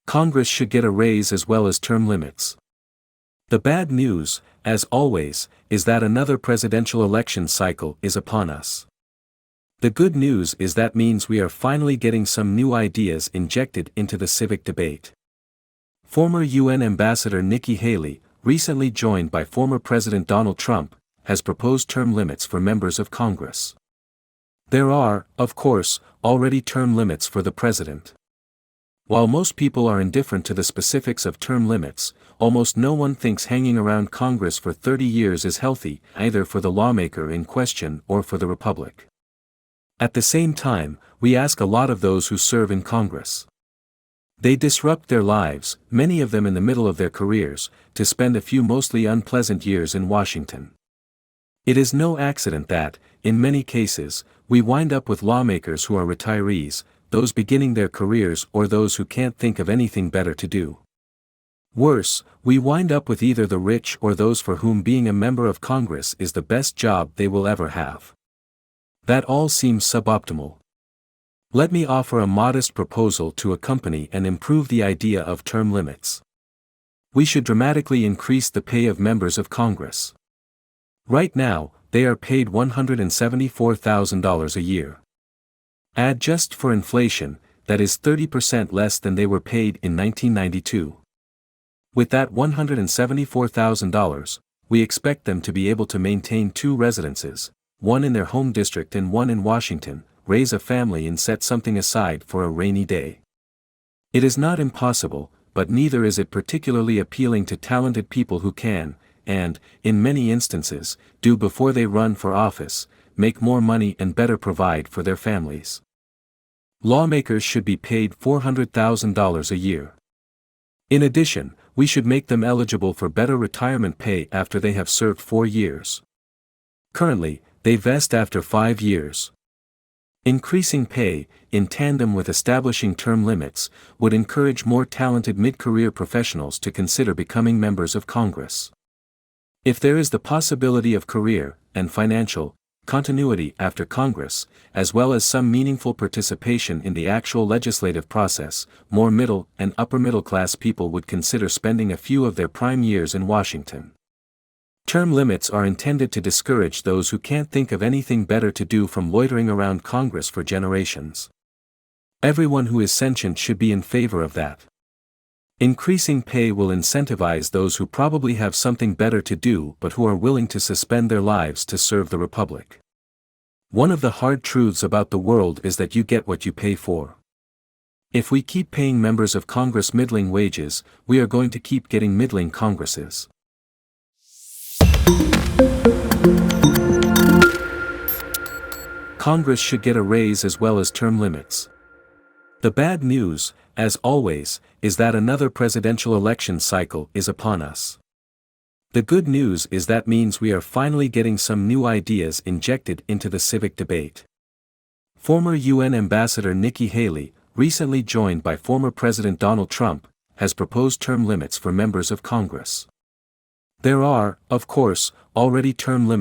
Congress should get a raise as well as term limits. The bad news, as always, is that another presidential election cycle is upon us. The good news is that means we are finally getting some new ideas injected into the civic debate. Former UN Ambassador Nikki Haley, recently joined by former President Donald Trump, has proposed term limits for members of Congress. There are, of course, already term limits for the president. While most people are indifferent to the specifics of term limits, almost no one thinks hanging around Congress for 30 years is healthy, either for the lawmaker in question or for the republic. At the same time, we ask a lot of those who serve in Congress. They disrupt their lives, many of them in the middle of their careers, to spend a few mostly unpleasant years in Washington. It is no accident that, in many cases, we wind up with lawmakers who are retirees, those beginning their careers or those who can't think of anything better to do. Worse, we wind up with either the rich or those for whom being a member of Congress is the best job they will ever have. That all seems suboptimal. Let me offer a modest proposal to accompany and improve the idea of term limits. We should dramatically increase the pay of members of Congress. Right now, they are paid $174,000 a year. Adjust for inflation, that is 30% less than they were paid in 1992. With that $174,000, we expect them to be able to maintain 2 residences, one in their home district and one in Washington, raise a family and set something aside for a rainy day. It is not impossible, but neither is it particularly appealing to talented people who can, and, in many instances, do before they run for office, make more money and better provide for their families. Lawmakers should be paid $400,000 a year. In addition, we should make them eligible for better retirement pay after they have served 4 years. Currently, they vest after 5 years. Increasing pay, in tandem with establishing term limits, would encourage more talented mid-career professionals to consider becoming members of Congress. If there is the possibility of career and financial continuity after Congress, as well as some meaningful participation in the actual legislative process, more middle and upper middle class people would consider spending a few of their prime years in Washington. Term limits are intended to discourage those who can't think of anything better to do from loitering around Congress for generations. Everyone who is sentient should be in favor of that. Increasing pay will incentivize those who probably have something better to do but who are willing to suspend their lives to serve the republic. One of the hard truths about the world is that you get what you pay for. If we keep paying members of Congress middling wages, we are going to keep getting middling Congresses. Congress should get a raise as well as term limits. The bad news, as always, is that another presidential election cycle is upon us. The good news is that means we are finally getting some new ideas injected into the civic debate. Former UN Ambassador Nikki Haley, recently joined by former President Donald Trump, has proposed term limits for members of Congress. There are, of course, already term limits